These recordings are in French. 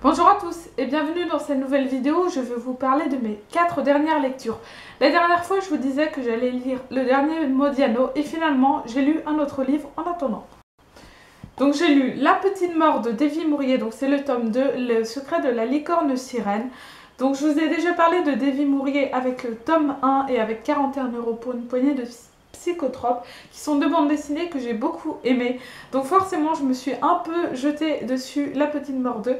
Bonjour à tous et bienvenue dans cette nouvelle vidéo où je vais vous parler de mes 4 dernières lectures. La dernière fois je vous disais que j'allais lire le dernier Modiano et finalement j'ai lu un autre livre en attendant. Donc j'ai lu La Petite Mort de Davy Mourier, donc c'est le tome 2, Le secret de la licorne sirène. Donc je vous ai déjà parlé de Davy Mourier avec le tome 1 et avec 41 € pour une poignée de psychotropes, qui sont deux bandes dessinées que j'ai beaucoup aimées. Donc forcément je me suis un peu jetée dessus La Petite Mort 2,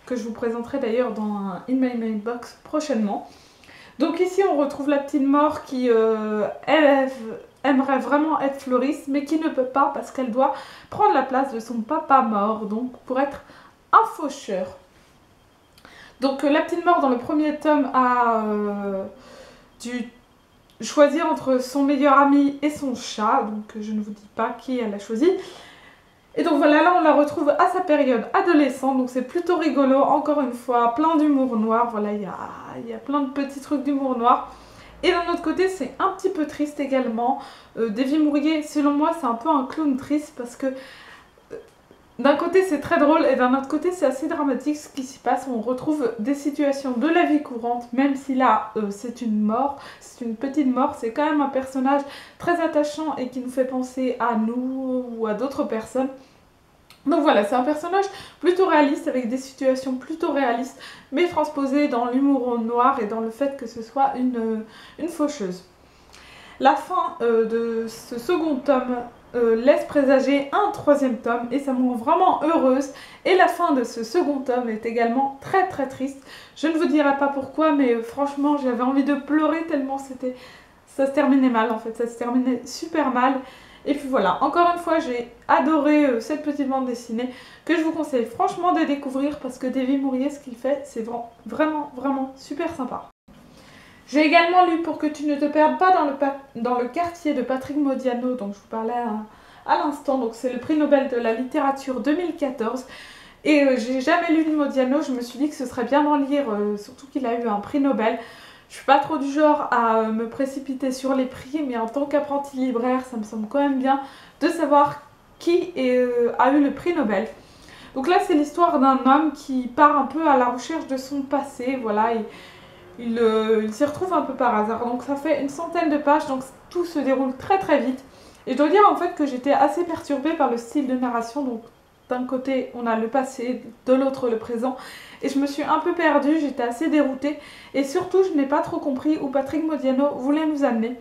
que je vous présenterai d'ailleurs dans un In My Mailbox prochainement. Donc ici on retrouve la petite mort qui aimerait vraiment être fleuriste mais qui ne peut pas parce qu'elle doit prendre la place de son papa mort, donc pour être un faucheur. Donc la petite mort dans le premier tome a dû choisir entre son meilleur ami et son chat, donc je ne vous dis pas qui elle a choisi. Et donc voilà, là on la retrouve à sa période adolescente, donc c'est plutôt rigolo, encore une fois, plein d'humour noir, voilà, il y a plein de petits trucs d'humour noir. Et d'un autre côté, c'est un petit peu triste également. Davy Mourier, selon moi, c'est un peu un clown triste parce que d'un côté c'est très drôle et d'un autre côté c'est assez dramatique ce qui s'y passe. On retrouve des situations de la vie courante, même si là c'est une mort, c'est une petite mort, c'est quand même un personnage très attachant et qui nous fait penser à nous ou à d'autres personnes. Donc voilà, c'est un personnage plutôt réaliste avec des situations plutôt réalistes mais transposées dans l'humour noir et dans le fait que ce soit une faucheuse. La fin de ce second tome laisse présager un troisième tome et ça me rend vraiment heureuse. Et la fin de ce second tome est également très très triste. Je ne vous dirai pas pourquoi, mais franchement j'avais envie de pleurer tellement ça se terminait mal en fait, ça se terminait super mal. Et puis voilà, encore une fois j'ai adoré cette petite bande dessinée que je vous conseille franchement de découvrir parce que Davy Mourier, ce qu'il fait, c'est vraiment super sympa. J'ai également lu Pour que tu ne te perdes pas dans le quartier de Patrick Modiano, dont je vous parlais à l'instant. Donc c'est le prix Nobel de la littérature 2014. Et j'ai jamais lu de Modiano, je me suis dit que ce serait bien d'en lire, surtout qu'il a eu un prix Nobel. Je suis pas trop du genre à me précipiter sur les prix, mais en tant qu'apprenti libraire, ça me semble quand même bien de savoir qui a eu le prix Nobel. Donc là c'est l'histoire d'un homme qui part un peu à la recherche de son passé, voilà. Il s'y retrouve un peu par hasard, donc ça fait une centaine de pages, donc tout se déroule très très vite. Et je dois dire en fait que j'étais assez perturbée par le style de narration, donc d'un côté on a le passé, de l'autre le présent, et je me suis un peu perdue, j'étais assez déroutée, et surtout je n'ai pas trop compris où Patrick Modiano voulait nous amener.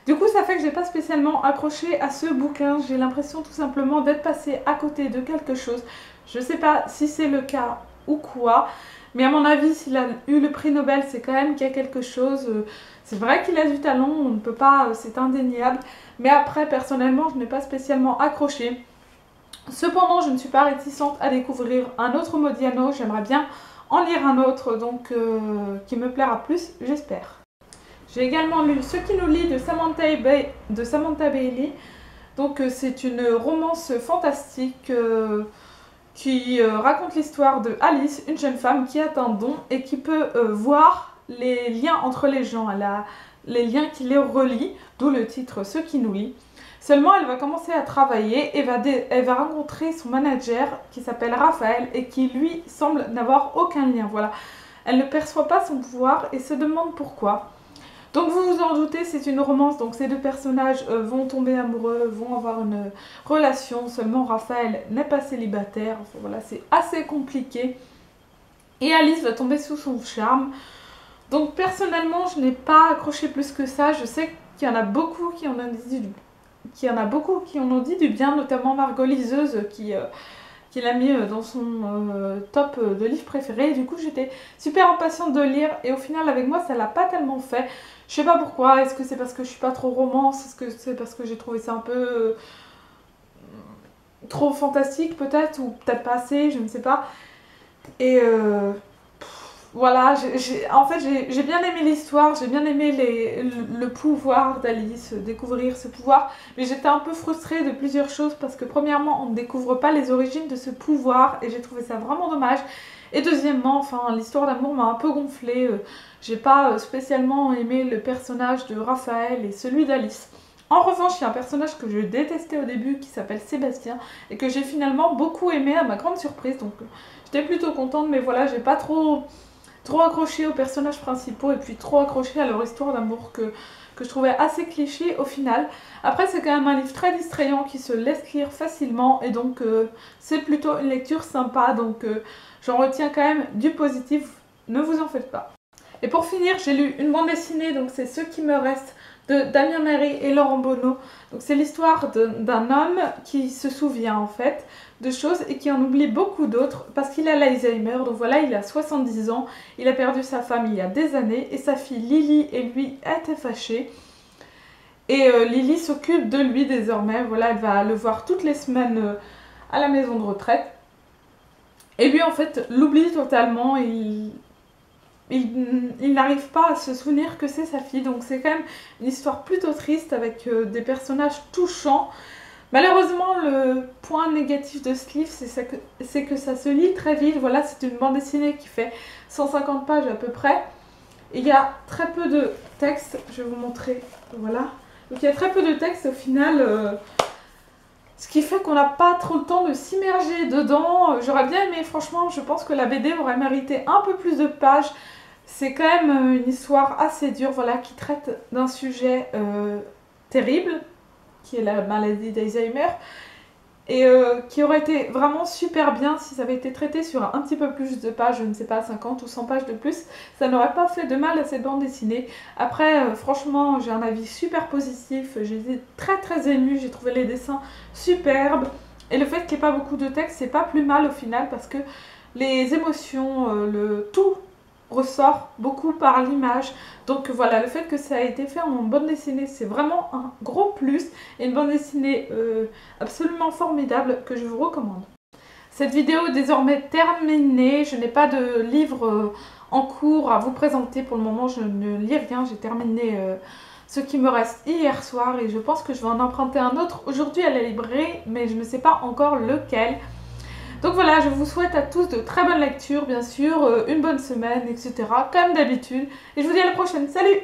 Du coup ça fait que j'ai pas spécialement accroché à ce bouquin, j'ai l'impression tout simplement d'être passée à côté de quelque chose. Je sais pas si c'est le cas ou quoi, mais à mon avis, s'il a eu le prix Nobel, c'est quand même qu'il y a quelque chose. C'est vrai qu'il a du talent, on ne peut pas, c'est indéniable. Mais après, personnellement, je n'ai pas spécialement accroché. Cependant, je ne suis pas réticente à découvrir un autre Modiano. J'aimerais bien en lire un autre, donc qui me plaira plus, j'espère. J'ai également lu Ce qui nous lie de Samantha Bailey. Donc c'est une romance fantastique qui raconte l'histoire de Alice, une jeune femme qui a un don et qui peut voir les liens entre les gens. Elle a les liens qui les relient, d'où le titre Ce qui nous lie. Seulement, elle va commencer à travailler et elle va rencontrer son manager qui s'appelle Raphaël et qui lui semble n'avoir aucun lien. Voilà. Elle ne perçoit pas son pouvoir et se demande pourquoi. Donc vous vous en doutez, c'est une romance, donc ces deux personnages vont tomber amoureux, vont avoir une relation, seulement Raphaël n'est pas célibataire, enfin voilà, c'est assez compliqué. Et Alice va tomber sous son charme. Donc personnellement, je n'ai pas accroché plus que ça, je sais qu'il y en a beaucoup qui en ont dit du bien, notamment Margot Liseuse qui l'a mis dans son top de livres préférés. Du coup, j'étais super impatiente de lire et au final, avec moi, ça l'a pas tellement fait. Je sais pas pourquoi. Est-ce que c'est parce que je suis pas trop romance? Est-ce que c'est parce que j'ai trouvé ça un peu trop fantastique peut-être? Ou peut-être pas assez, je ne sais pas. Et voilà, en fait j'ai bien aimé l'histoire, j'ai bien aimé le pouvoir d'Alice, découvrir ce pouvoir, mais j'étais un peu frustrée de plusieurs choses parce que premièrement on ne découvre pas les origines de ce pouvoir et j'ai trouvé ça vraiment dommage. Et deuxièmement, enfin l'histoire d'amour m'a un peu gonflée, j'ai pas spécialement aimé le personnage de Raphaël et celui d'Alice. En revanche, il y a un personnage que je détestais au début qui s'appelle Sébastien et que j'ai finalement beaucoup aimé à ma grande surprise. Donc j'étais plutôt contente, mais voilà, j'ai pas trop accroché aux personnages principaux et puis trop accroché à leur histoire d'amour que je trouvais assez cliché au final. Après, c'est quand même un livre très distrayant qui se laisse lire facilement et donc c'est plutôt une lecture sympa. Donc j'en retiens quand même du positif, ne vous en faites pas. Et pour finir, j'ai lu une bande dessinée, donc c'est Ce qui me reste de Damien Méry et Laurent Bonneau. Donc c'est l'histoire d'un homme qui se souvient en fait de choses et qui en oublie beaucoup d'autres parce qu'il a l'Alzheimer. Donc voilà, il a 70 ans, il a perdu sa femme il y a des années et sa fille Lily et lui étaient fâchés. Et Lily s'occupe de lui désormais, voilà, elle va le voir toutes les semaines à la maison de retraite. Et lui en fait l'oublie totalement, il n'arrive pas à se souvenir que c'est sa fille, donc c'est quand même une histoire plutôt triste avec des personnages touchants. Malheureusement, le point négatif de ce livre, c'est que ça se lit très vite. Voilà, c'est une bande dessinée qui fait 150 pages à peu près. Et il y a très peu de texte, je vais vous montrer, voilà. Donc il y a très peu de texte au final, ce qui fait qu'on n'a pas trop le temps de s'immerger dedans. J'aurais bien aimé, franchement, je pense que la BD aurait mérité un peu plus de pages. C'est quand même une histoire assez dure, voilà, qui traite d'un sujet terrible, qui est la maladie d'Alzheimer, et qui aurait été vraiment super bien si ça avait été traité sur un petit peu plus de pages, je ne sais pas, 50 ou 100 pages de plus. Ça n'aurait pas fait de mal à cette bande dessinée. Après, franchement, j'ai un avis super positif, j'ai été très émue, j'ai trouvé les dessins superbes, et le fait qu'il n'y ait pas beaucoup de texte, c'est pas plus mal au final, parce que les émotions, le tout ressort beaucoup par l'image. Donc voilà, le fait que ça a été fait en bande dessinée, c'est vraiment un gros plus et une bande dessinée absolument formidable que je vous recommande. Cette vidéo est désormais terminée, je n'ai pas de livre en cours à vous présenter pour le moment, je ne lis rien, j'ai terminé ce qui me reste hier soir et je pense que je vais en emprunter un autre aujourd'hui à la librairie, mais je ne sais pas encore lequel. Donc voilà, je vous souhaite à tous de très bonnes lectures, bien sûr, une bonne semaine, etc. comme d'habitude. Et je vous dis à la prochaine, salut!